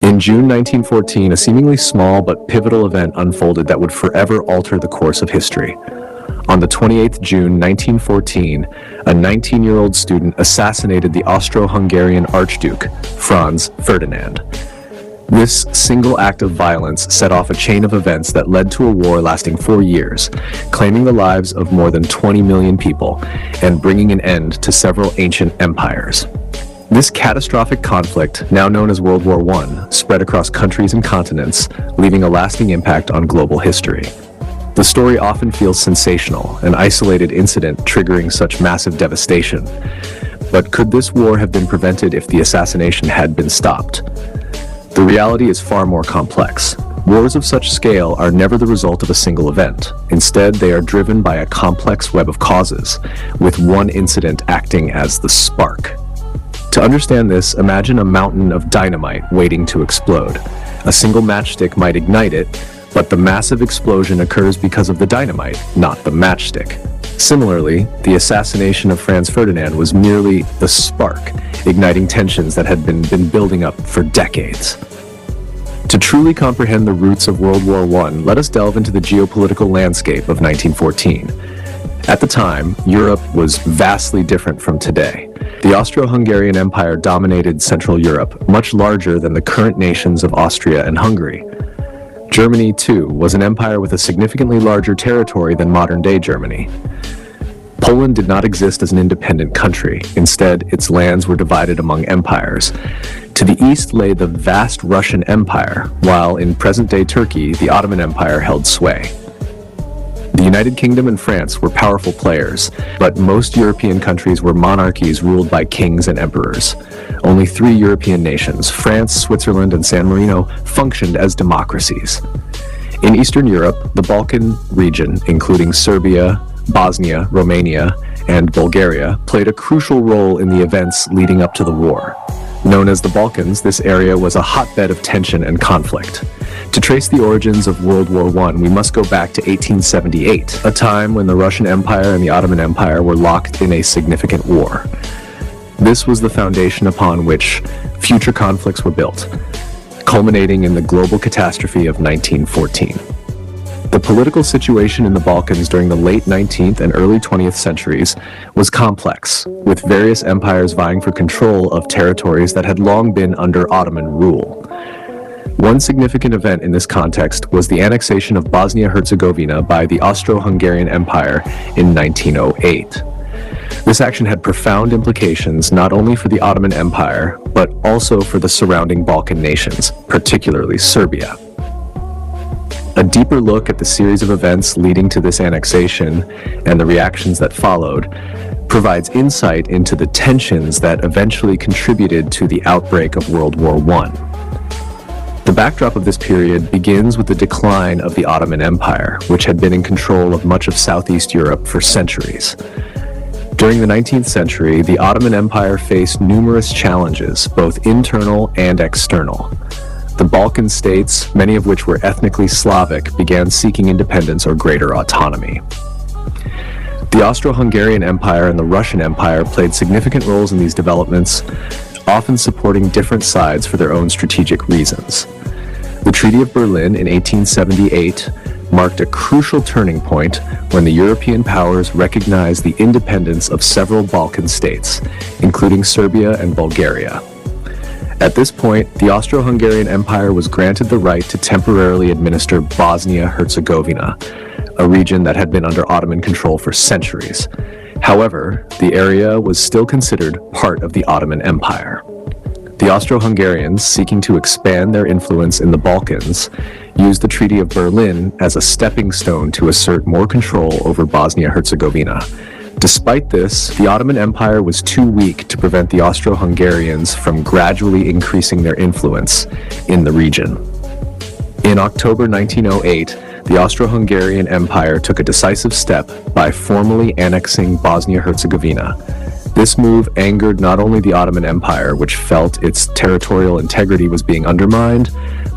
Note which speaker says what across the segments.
Speaker 1: In June 1914, a seemingly small but pivotal event unfolded that would forever alter the course of history. On the 28th June 1914, a 19-year-old student assassinated the Austro-Hungarian Archduke, Franz Ferdinand. This single act of violence set off a chain of events that led to a war lasting 4 years, claiming the lives of more than 20 million people and bringing an end to several ancient empires. This catastrophic conflict, now known as World War I, spread across countries and continents, leaving a lasting impact on global history. The story often feels sensational, an isolated incident triggering such massive devastation. But could this war have been prevented if the assassination had been stopped? The reality is far more complex. Wars of such scale are never the result of a single event. Instead, they are driven by a complex web of causes, with one incident acting as the spark. To understand this, imagine a mountain of dynamite waiting to explode. A single matchstick might ignite it, but the massive explosion occurs because of the dynamite, not the matchstick. Similarly, the assassination of Franz Ferdinand was merely the spark, igniting tensions that had been building up for decades. To truly comprehend the roots of World War I, let us delve into the geopolitical landscape of 1914. At the time, Europe was vastly different from today. The Austro-Hungarian Empire dominated Central Europe, much larger than the current nations of Austria and Hungary. Germany, too, was an empire with a significantly larger territory than modern-day Germany. Poland did not exist as an independent country. Instead, its lands were divided among empires. To the east lay the vast Russian Empire, while in present-day Turkey, the Ottoman Empire held sway. The United Kingdom and France were powerful players, but most European countries were monarchies ruled by kings and emperors. Only 3 European nations, France, Switzerland, and San Marino, functioned as democracies. In Eastern Europe, the Balkan region, including Serbia, Bosnia, Romania, and Bulgaria, played a crucial role in the events leading up to the war. Known as the Balkans, this area was a hotbed of tension and conflict. To trace the origins of World War I, we must go back to 1878, a time when the Russian Empire and the Ottoman Empire were locked in a significant war. This was the foundation upon which future conflicts were built, culminating in the global catastrophe of 1914. The political situation in the Balkans during the late 19th and early 20th centuries was complex, with various empires vying for control of territories that had long been under Ottoman rule. One significant event in this context was the annexation of Bosnia-Herzegovina by the Austro-Hungarian Empire in 1908. This action had profound implications not only for the Ottoman Empire, but also for the surrounding Balkan nations, particularly Serbia. A deeper look at the series of events leading to this annexation and the reactions that followed provides insight into the tensions that eventually contributed to the outbreak of World War I. The backdrop of this period begins with the decline of the Ottoman Empire, which had been in control of much of Southeast Europe for centuries. During the 19th century, the Ottoman Empire faced numerous challenges, both internal and external. The Balkan states, many of which were ethnically Slavic, began seeking independence or greater autonomy. The Austro-Hungarian Empire and the Russian Empire played significant roles in these developments, often supporting different sides for their own strategic reasons. The Treaty of Berlin in 1878 marked a crucial turning point when the European powers recognized the independence of several Balkan states, including Serbia and Bulgaria. At this point, the Austro-Hungarian Empire was granted the right to temporarily administer Bosnia-Herzegovina, a region that had been under Ottoman control for centuries. However, the area was still considered part of the Ottoman Empire. The Austro-Hungarians, seeking to expand their influence in the Balkans, used the Treaty of Berlin as a stepping stone to assert more control over Bosnia-Herzegovina. Despite this, the Ottoman Empire was too weak to prevent the Austro-Hungarians from gradually increasing their influence in the region. In October 1908, the Austro-Hungarian Empire took a decisive step by formally annexing Bosnia-Herzegovina. This move angered not only the Ottoman Empire, which felt its territorial integrity was being undermined,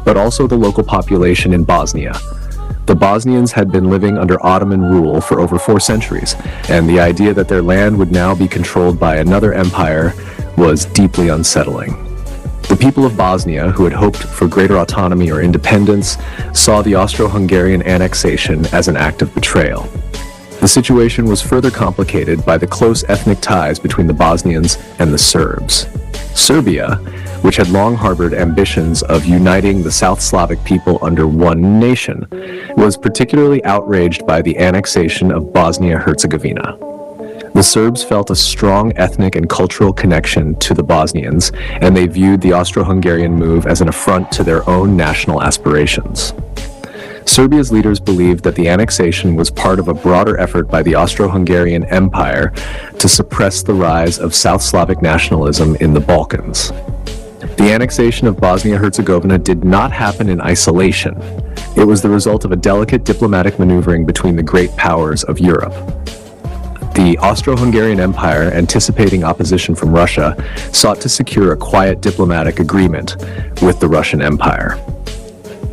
Speaker 1: but also the local population in Bosnia. The Bosnians had been living under Ottoman rule for over 4 centuries, and the idea that their land would now be controlled by another empire was deeply unsettling. The people of Bosnia, who had hoped for greater autonomy or independence, saw the Austro-Hungarian annexation as an act of betrayal. The situation was further complicated by the close ethnic ties between the Bosnians and the Serbs. Serbia, which had long harbored ambitions of uniting the South Slavic people under one nation, was particularly outraged by the annexation of Bosnia-Herzegovina. The Serbs felt a strong ethnic and cultural connection to the Bosnians, and they viewed the Austro-Hungarian move as an affront to their own national aspirations. Serbia's leaders believed that the annexation was part of a broader effort by the Austro-Hungarian Empire to suppress the rise of South Slavic nationalism in the Balkans. The annexation of Bosnia-Herzegovina did not happen in isolation. It was the result of a delicate diplomatic maneuvering between the great powers of Europe. The Austro-Hungarian Empire, anticipating opposition from Russia, sought to secure a quiet diplomatic agreement with the Russian Empire.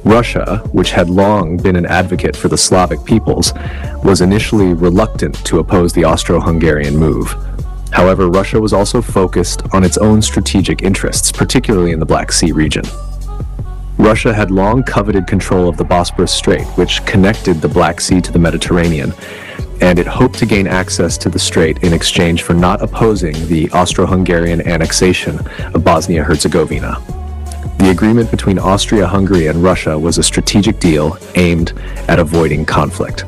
Speaker 1: Russia, which had long been an advocate for the Slavic peoples, was initially reluctant to oppose the Austro-Hungarian move. However, Russia was also focused on its own strategic interests, particularly in the Black Sea region. Russia had long coveted control of the Bosporus Strait, which connected the Black Sea to the Mediterranean, and it hoped to gain access to the strait in exchange for not opposing the Austro-Hungarian annexation of Bosnia-Herzegovina. The agreement between Austria-Hungary and Russia was a strategic deal aimed at avoiding conflict.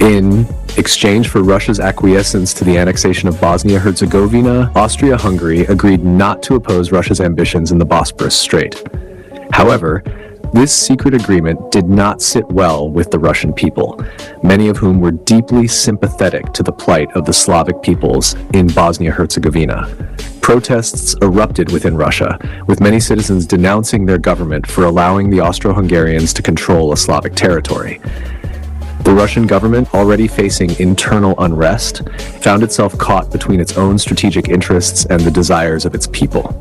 Speaker 1: In exchange for Russia's acquiescence to the annexation of Bosnia-Herzegovina, Austria-Hungary agreed not to oppose Russia's ambitions in the Bosporus Strait. However, this secret agreement did not sit well with the Russian people, many of whom were deeply sympathetic to the plight of the Slavic peoples in Bosnia-Herzegovina. Protests erupted within Russia, with many citizens denouncing their government for allowing the Austro-Hungarians to control a Slavic territory. The Russian government, already facing internal unrest, found itself caught between its own strategic interests and the desires of its people.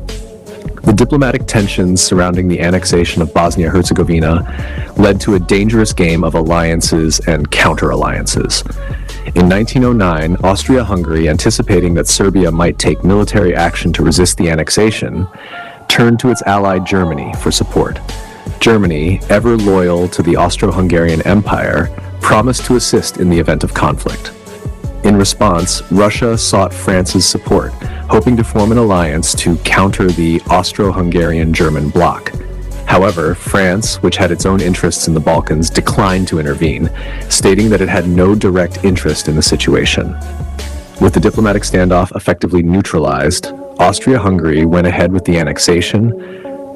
Speaker 1: The diplomatic tensions surrounding the annexation of Bosnia-Herzegovina led to a dangerous game of alliances and counter-alliances. In 1909, Austria-Hungary, anticipating that Serbia might take military action to resist the annexation, turned to its ally Germany for support. Germany, ever loyal to the Austro-Hungarian Empire, promised to assist in the event of conflict. In response, Russia sought France's support, hoping to form an alliance to counter the Austro-Hungarian German bloc. However, France, which had its own interests in the Balkans, declined to intervene, stating that it had no direct interest in the situation. With the diplomatic standoff effectively neutralized, Austria-Hungary went ahead with the annexation,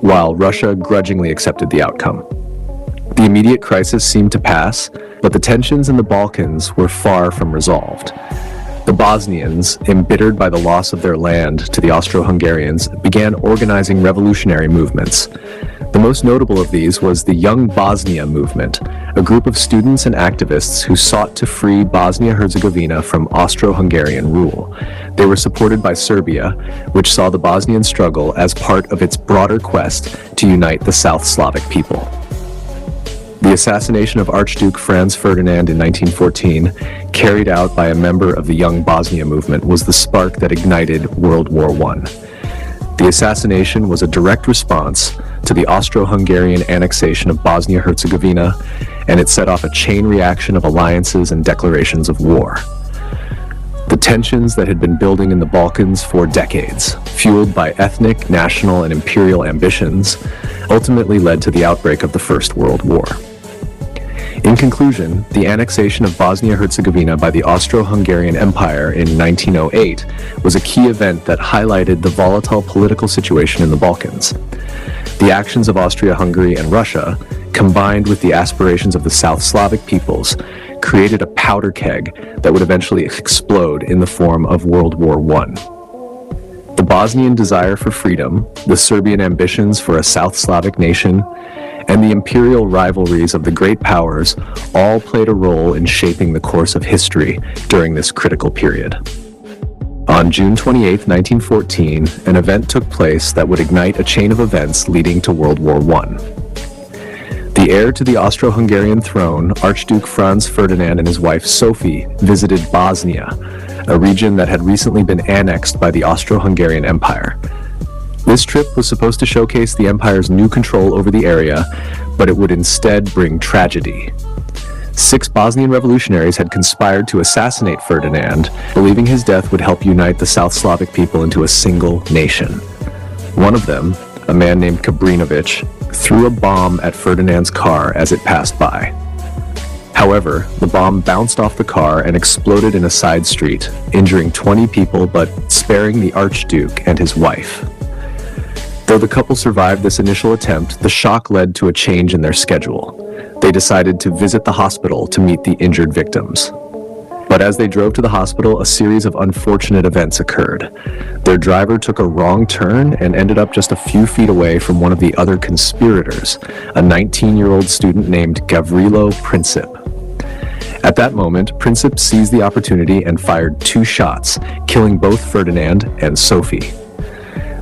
Speaker 1: while Russia grudgingly accepted the outcome. The immediate crisis seemed to pass, but the tensions in the Balkans were far from resolved. The Bosnians, embittered by the loss of their land to the Austro-Hungarians, began organizing revolutionary movements. The most notable of these was the Young Bosnia movement, a group of students and activists who sought to free Bosnia-Herzegovina from Austro-Hungarian rule. They were supported by Serbia, which saw the Bosnian struggle as part of its broader quest to unite the South Slavic people. The assassination of Archduke Franz Ferdinand in 1914, carried out by a member of the Young Bosnia movement, was the spark that ignited World War I. The assassination was a direct response to the Austro-Hungarian annexation of Bosnia-Herzegovina, and it set off a chain reaction of alliances and declarations of war. The tensions that had been building in the Balkans for decades, fueled by ethnic, national, and imperial ambitions, ultimately led to the outbreak of the First World War. In conclusion, the annexation of Bosnia-Herzegovina by the Austro-Hungarian Empire in 1908 was a key event that highlighted the volatile political situation in the Balkans. The actions of Austria-Hungary and Russia, combined with the aspirations of the South Slavic peoples, created a powder keg that would eventually explode in the form of World War I. The Bosnian desire for freedom, the Serbian ambitions for a South Slavic nation, and the imperial rivalries of the great powers all played a role in shaping the course of history during this critical period. On June 28, 1914, an event took place that would ignite a chain of events leading to World War I. The heir to the Austro-Hungarian throne, Archduke Franz Ferdinand and his wife Sophie, visited Bosnia, a region that had recently been annexed by the Austro-Hungarian Empire. This trip was supposed to showcase the empire's new control over the area, but it would instead bring tragedy. 6 Bosnian revolutionaries had conspired to assassinate Ferdinand, believing his death would help unite the South Slavic people into a single nation. One of them, a man named Kabrinovic, threw a bomb at Ferdinand's car as it passed by. However, the bomb bounced off the car and exploded in a side street, injuring 20 people but sparing the Archduke and his wife. Though the couple survived this initial attempt, the shock led to a change in their schedule. They decided to visit the hospital to meet the injured victims. But as they drove to the hospital, a series of unfortunate events occurred. Their driver took a wrong turn and ended up just a few feet away from one of the other conspirators, a 19-year-old student named Gavrilo Princip. At that moment, Princip seized the opportunity and fired 2 shots, killing both Ferdinand and Sophie.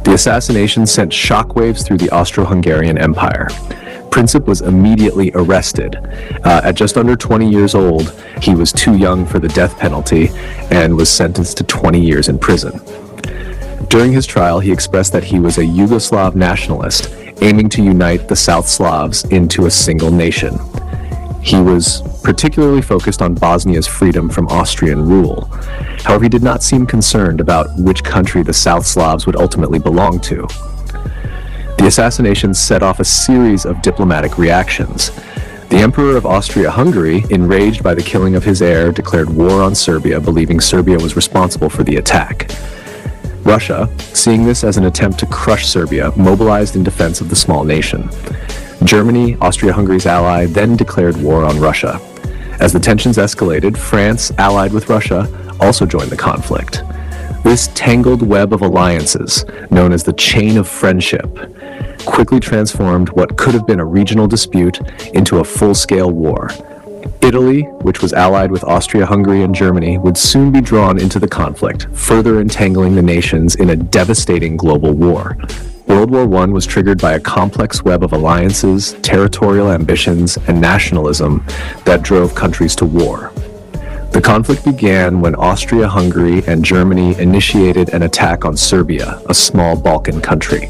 Speaker 1: The assassination sent shockwaves through the Austro-Hungarian Empire. Princip was immediately arrested. At just under 20 years old, he was too young for the death penalty and was sentenced to 20 years in prison. During his trial, he expressed that he was a Yugoslav nationalist, aiming to unite the South Slavs into a single nation. He was particularly focused on Bosnia's freedom from Austrian rule. However, he did not seem concerned about which country the South Slavs would ultimately belong to. The assassination set off a series of diplomatic reactions. The Emperor of Austria-Hungary, enraged by the killing of his heir, declared war on Serbia, believing Serbia was responsible for the attack. Russia, seeing this as an attempt to crush Serbia, mobilized in defense of the small nation. Germany, Austria-Hungary's ally, then declared war on Russia. As the tensions escalated, France, allied with Russia, also joined the conflict. This tangled web of alliances, known as the Chain of Friendship, quickly transformed what could have been a regional dispute into a full-scale war. Italy, which was allied with Austria-Hungary and Germany, would soon be drawn into the conflict, further entangling the nations in a devastating global war. World War I was triggered by a complex web of alliances, territorial ambitions, and nationalism that drove countries to war. The conflict began when Austria-Hungary and Germany initiated an attack on Serbia, a small Balkan country.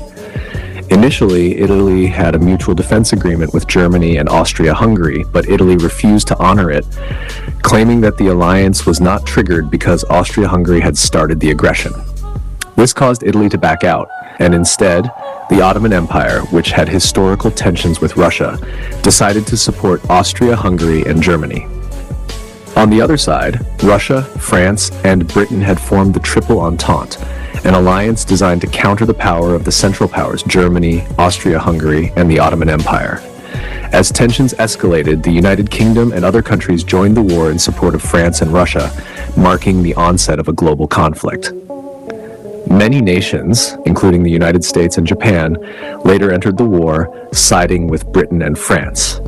Speaker 1: Initially, Italy had a mutual defense agreement with Germany and Austria-Hungary, but Italy refused to honor it, claiming that the alliance was not triggered because Austria-Hungary had started the aggression. This caused Italy to back out, and instead, the Ottoman Empire, which had historical tensions with Russia, decided to support Austria-Hungary and Germany. On the other side, Russia, France, and Britain had formed the Triple Entente, an alliance designed to counter the power of the Central Powers, Germany, Austria-Hungary, and the Ottoman Empire. As tensions escalated, the United Kingdom and other countries joined the war in support of France and Russia, marking the onset of a global conflict. Many nations, including the United States and Japan, later entered the war, siding with Britain and France.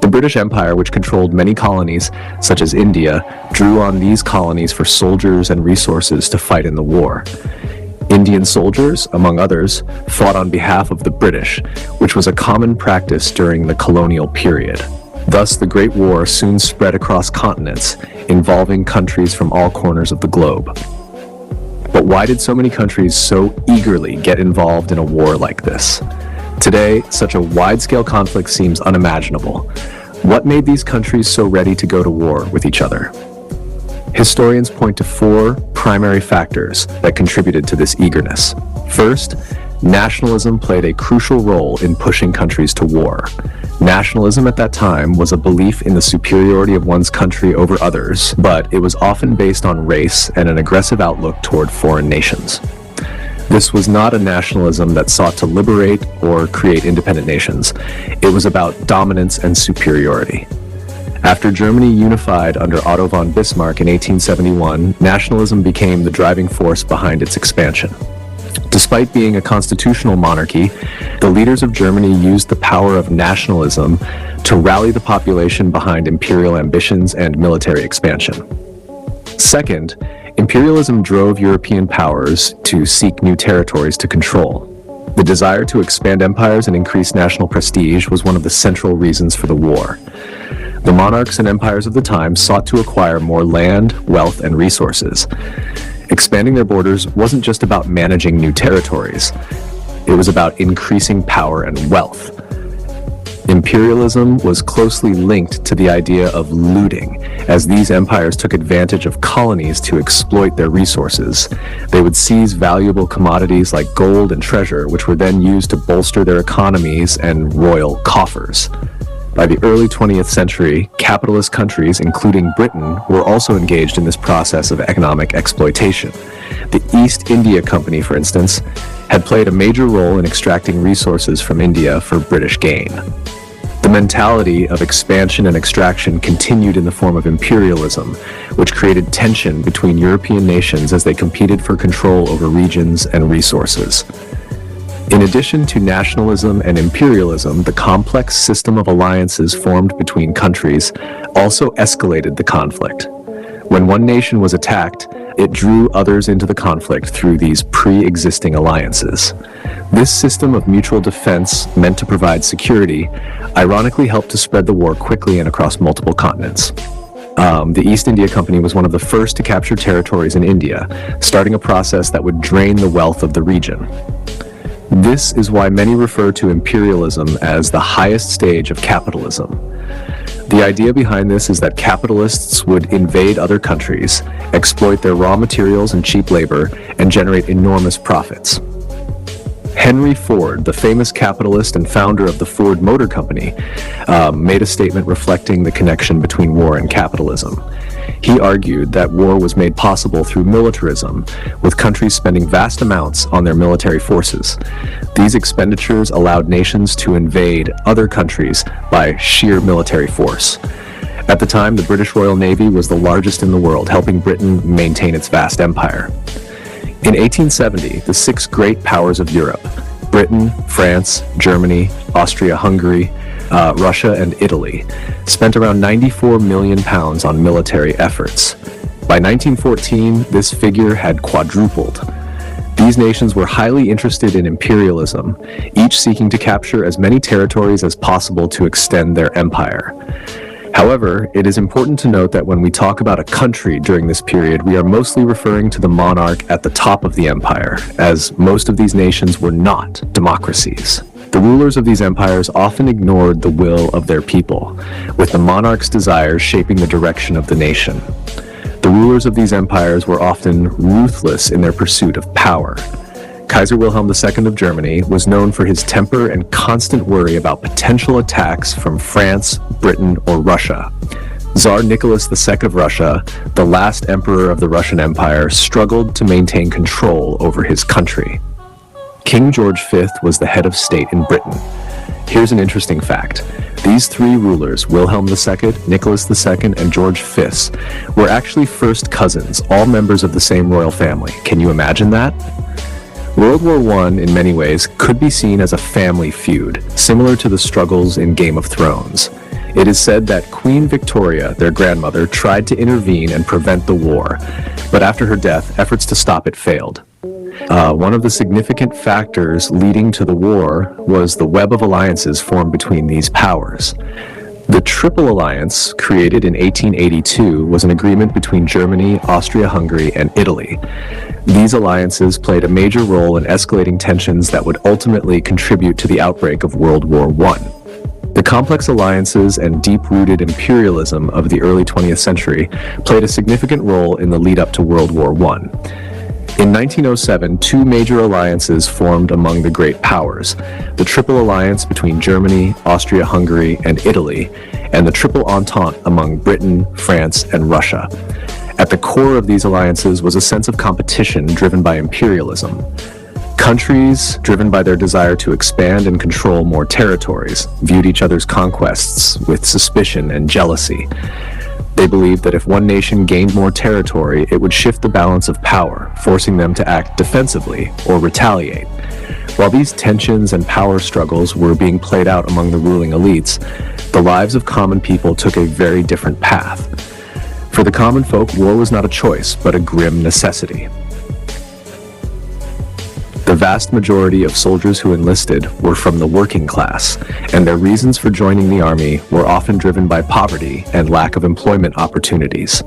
Speaker 1: The British Empire, which controlled many colonies, such as India, drew on these colonies for soldiers and resources to fight in the war. Indian soldiers, among others, fought on behalf of the British, which was a common practice during the colonial period. Thus, the Great War soon spread across continents, involving countries from all corners of the globe. But why did so many countries so eagerly get involved in a war like this? Today, such a wide-scale conflict seems unimaginable. What made these countries so ready to go to war with each other? Historians point to 4 primary factors that contributed to this eagerness. First, nationalism played a crucial role in pushing countries to war. Nationalism at that time was a belief in the superiority of one's country over others, but it was often based on race and an aggressive outlook toward foreign nations. This was not a nationalism that sought to liberate or create independent nations. It was about dominance and superiority. After Germany unified under Otto von Bismarck in 1871, nationalism became the driving force behind its expansion. Despite being a constitutional monarchy, the leaders of Germany used the power of nationalism to rally the population behind imperial ambitions and military expansion. Second, imperialism drove European powers to seek new territories to control. The desire to expand empires and increase national prestige was one of the central reasons for the war. The monarchs and empires of the time sought to acquire more land, wealth, and resources. Expanding their borders wasn't just about managing new territories. It was about increasing power and wealth. Imperialism was closely linked to the idea of looting, as these empires took advantage of colonies to exploit their resources. They would seize valuable commodities like gold and treasure, which were then used to bolster their economies and royal coffers. By the early 20th century, capitalist countries, including Britain, were also engaged in this process of economic exploitation. The East India Company, for instance, had played a major role in extracting resources from India for British gain. The mentality of expansion and extraction continued in the form of imperialism, which created tension between European nations as they competed for control over regions and resources. In addition to nationalism and imperialism, the complex system of alliances formed between countries also escalated the conflict. When one nation was attacked, it drew others into the conflict through these pre-existing alliances. This system of mutual defense, meant to provide security, ironically helped to spread the war quickly and across multiple continents. The East India Company was one of the first to capture territories in India, starting a process that would drain the wealth of the region. This is why many refer to imperialism as the highest stage of capitalism. The idea behind this is that capitalists would invade other countries, exploit their raw materials and cheap labor, and generate enormous profits. Henry Ford, the famous capitalist and founder of the Ford Motor Company, made a statement reflecting the connection between war and capitalism. He argued that war was made possible through militarism, with countries spending vast amounts on their military forces. These expenditures allowed nations to invade other countries by sheer military force. At the time, the British Royal Navy was the largest in the world, helping Britain maintain its vast empire. In 1870, the six great powers of Europe, Britain, France, Germany, Austria-Hungary, Russia, and Italy, spent around £94 million on military efforts. By 1914, this figure had quadrupled. These nations were highly interested in imperialism, each seeking to capture as many territories as possible to extend their empire. However, it is important to note that when we talk about a country during this period, we are mostly referring to the monarch at the top of the empire, as most of these nations were not democracies. The rulers of these empires often ignored the will of their people, with the monarch's desires shaping the direction of the nation. The rulers of these empires were often ruthless in their pursuit of power. Kaiser Wilhelm II of Germany was known for his temper and constant worry about potential attacks from France, Britain, or Russia. Tsar Nicholas II of Russia, the last emperor of the Russian Empire, struggled to maintain control over his country. King George V was the head of state in Britain. Here's an interesting fact. These three rulers, Wilhelm II, Nicholas II, and George V, were actually first cousins, all members of the same royal family. Can you imagine that? World War I, in many ways, could be seen as a family feud, similar to the struggles in Game of Thrones. It is said that Queen Victoria, their grandmother, tried to intervene and prevent the war, but after her death, efforts to stop it failed. One of the significant factors leading to the war was the web of alliances formed between these powers. The Triple Alliance, created in 1882, was an agreement between Germany, Austria-Hungary, and Italy. These alliances played a major role in escalating tensions that would ultimately contribute to the outbreak of World War I. The complex alliances and deep-rooted imperialism of the early 20th century played a significant role in the lead-up to World War I. In 1907, two major alliances formed among the great powers: the Triple Alliance between Germany, Austria-Hungary, and Italy, and the Triple Entente among Britain, France, and Russia. At the core of these alliances was a sense of competition driven by imperialism. Countries, driven by their desire to expand and control more territories, viewed each other's conquests with suspicion and jealousy. They believed that if one nation gained more territory, it would shift the balance of power, forcing them to act defensively or retaliate. While these tensions and power struggles were being played out among the ruling elites, the lives of common people took a very different path. For the common folk, war was not a choice, but a grim necessity. The vast majority of soldiers who enlisted were from the working class, and their reasons for joining the army were often driven by poverty and lack of employment opportunities.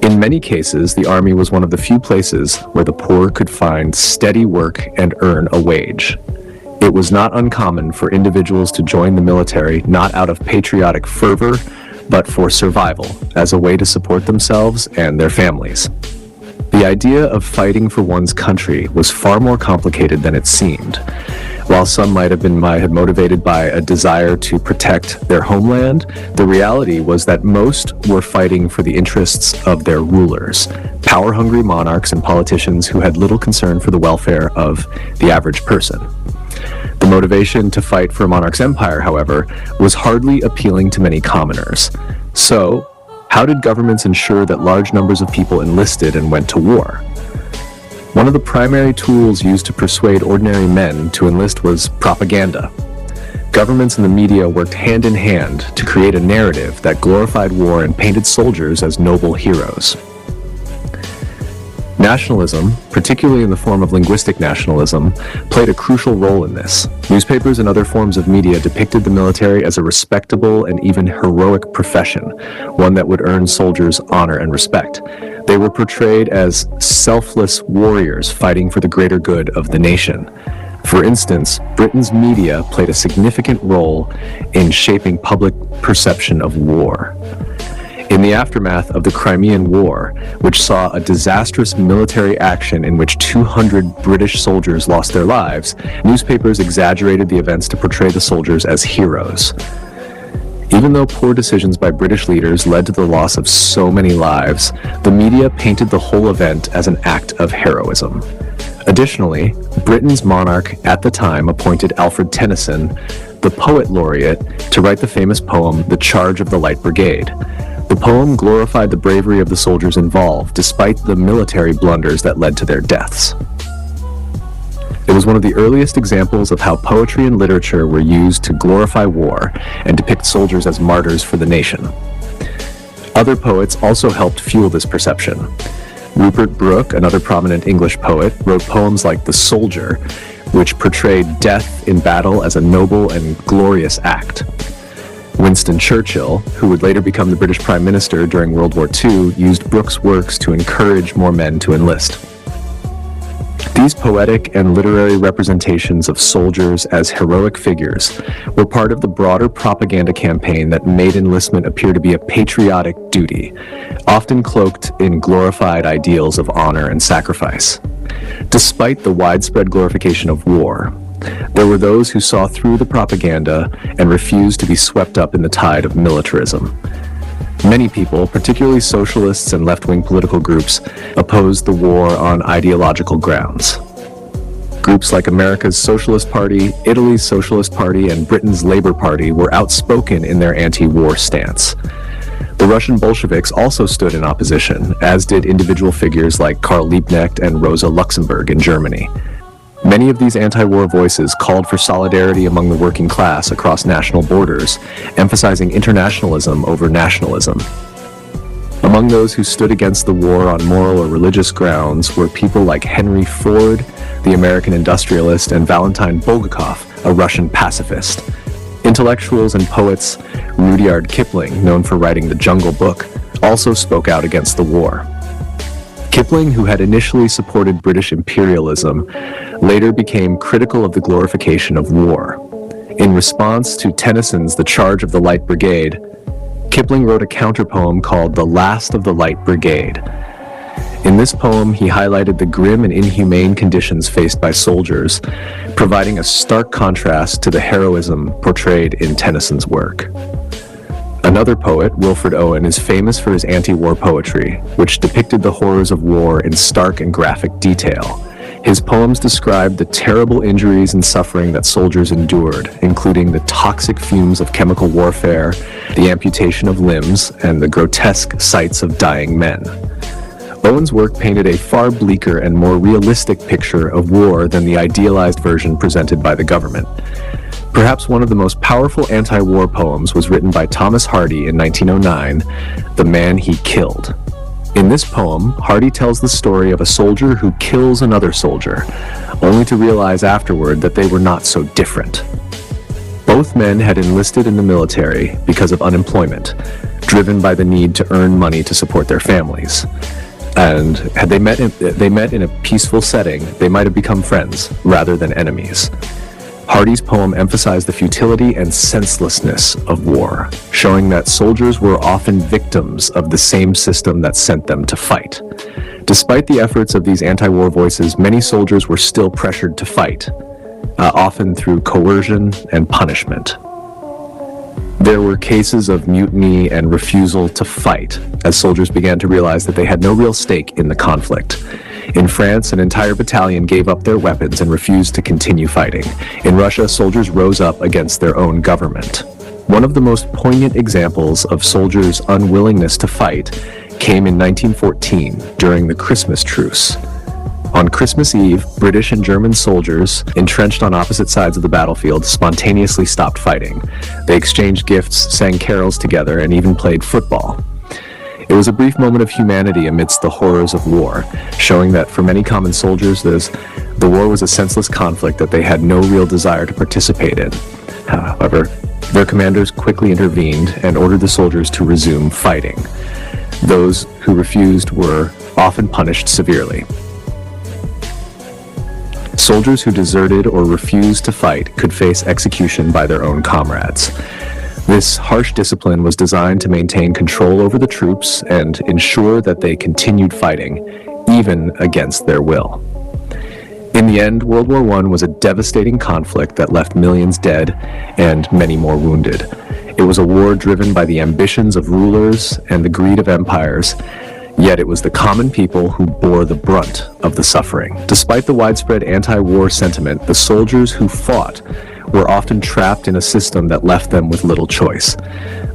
Speaker 1: In In many cases, the army was one of the few places where the poor could find steady work and earn a wage. It was not uncommon for individuals to join the military not out of patriotic fervor, but for survival, as a way to support themselves and their families. The idea of fighting for one's country was far more complicated than it seemed. While some might have been motivated by a desire to protect their homeland, the reality was that most were fighting for the interests of their rulers, power-hungry monarchs and politicians who had little concern for the welfare of the average person. The motivation to fight for a monarch's empire, however, was hardly appealing to many commoners. So, how did governments ensure that large numbers of people enlisted and went to war? One of the primary tools used to persuade ordinary men to enlist was propaganda. Governments and the media worked hand in hand to create a narrative that glorified war and painted soldiers as noble heroes. Nationalism, particularly in the form of linguistic nationalism, played a crucial role in this. Newspapers and other forms of media depicted the military as a respectable and even heroic profession, one that would earn soldiers honor and respect. They were portrayed as selfless warriors fighting for the greater good of the nation. For instance, Britain's media played a significant role in shaping public perception of war. In the aftermath of the Crimean War, which saw a disastrous military action in which 200 British soldiers lost their lives, newspapers exaggerated the events to portray the soldiers as heroes. Even though poor decisions by British leaders led to the loss of so many lives, the media painted the whole event as an act of heroism. Additionally, Britain's monarch at the time appointed Alfred Tennyson, the poet laureate, to write the famous poem The Charge of the Light Brigade. The poem glorified the bravery of the soldiers involved, despite the military blunders that led to their deaths. It was one of the earliest examples of how poetry and literature were used to glorify war and depict soldiers as martyrs for the nation. Other poets also helped fuel this perception. Rupert Brooke, another prominent English poet, wrote poems like The Soldier, which portrayed death in battle as a noble and glorious act. Winston Churchill, who would later become the British Prime Minister during World War II, used Brooke's works to encourage more men to enlist. These poetic and literary representations of soldiers as heroic figures were part of the broader propaganda campaign that made enlistment appear to be a patriotic duty, often cloaked in glorified ideals of honor and sacrifice. Despite the widespread glorification of war, there were those who saw through the propaganda and refused to be swept up in the tide of militarism. Many people, particularly socialists and left-wing political groups, opposed the war on ideological grounds. Groups like America's Socialist Party, Italy's Socialist Party, and Britain's Labour Party were outspoken in their anti-war stance. The Russian Bolsheviks also stood in opposition, as did individual figures like Karl Liebknecht and Rosa Luxemburg in Germany. Many of these anti-war voices called for solidarity among the working class across national borders, emphasizing internationalism over nationalism. Among those who stood against the war on moral or religious grounds were people like Henry Ford, the American industrialist, and Valentin Bulgakov, a Russian pacifist. Intellectuals and poets, Rudyard Kipling, known for writing The Jungle Book, also spoke out against the war. Kipling, who had initially supported British imperialism, later became critical of the glorification of war. In response to Tennyson's The Charge of the Light Brigade, Kipling wrote a counterpoem called The Last of the Light Brigade. In this poem, he highlighted the grim and inhumane conditions faced by soldiers, providing a stark contrast to the heroism portrayed in Tennyson's work. Another poet, Wilfred Owen, is famous for his anti-war poetry, which depicted the horrors of war in stark and graphic detail. His poems described the terrible injuries and suffering that soldiers endured, including the toxic fumes of chemical warfare, the amputation of limbs, and the grotesque sights of dying men. Owen's work painted a far bleaker and more realistic picture of war than the idealized version presented by the government. Perhaps one of the most powerful anti-war poems was written by Thomas Hardy in 1909, The Man He Killed. In this poem, Hardy tells the story of a soldier who kills another soldier, only to realize afterward that they were not so different. Both men had enlisted in the military because of unemployment, driven by the need to earn money to support their families. And had they met in a peaceful setting, they might have become friends rather than enemies. Hardy's poem emphasized the futility and senselessness of war, showing that soldiers were often victims of the same system that sent them to fight. Despite the efforts of these anti-war voices, many soldiers were still pressured to fight, often through coercion and punishment. There were cases of mutiny and refusal to fight, as soldiers began to realize that they had no real stake in the conflict. In France, an entire battalion gave up their weapons and refused to continue fighting. In Russia, soldiers rose up against their own government. One of the most poignant examples of soldiers' unwillingness to fight came in 1914 during the Christmas truce. On Christmas Eve, British and German soldiers, entrenched on opposite sides of the battlefield, spontaneously stopped fighting. They exchanged gifts, sang carols together, and even played football. It was a brief moment of humanity amidst the horrors of war, showing that for many common soldiers, the war was a senseless conflict that they had no real desire to participate in. However, their commanders quickly intervened and ordered the soldiers to resume fighting. Those who refused were often punished severely. Soldiers who deserted or refused to fight could face execution by their own comrades. This harsh discipline was designed to maintain control over the troops and ensure that they continued fighting, even against their will. In the end, World War I was a devastating conflict that left millions dead and many more wounded. It was a war driven by the ambitions of rulers and the greed of empires, yet it was the common people who bore the brunt of the suffering. Despite the widespread anti-war sentiment, the soldiers who fought were often trapped in a system that left them with little choice.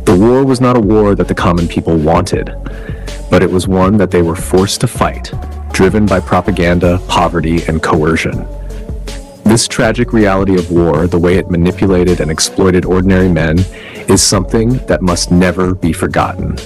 Speaker 1: The war was not a war that the common people wanted, but it was one that they were forced to fight, driven by propaganda, poverty, and coercion. This tragic reality of war, the way it manipulated and exploited ordinary men, is something that must never be forgotten.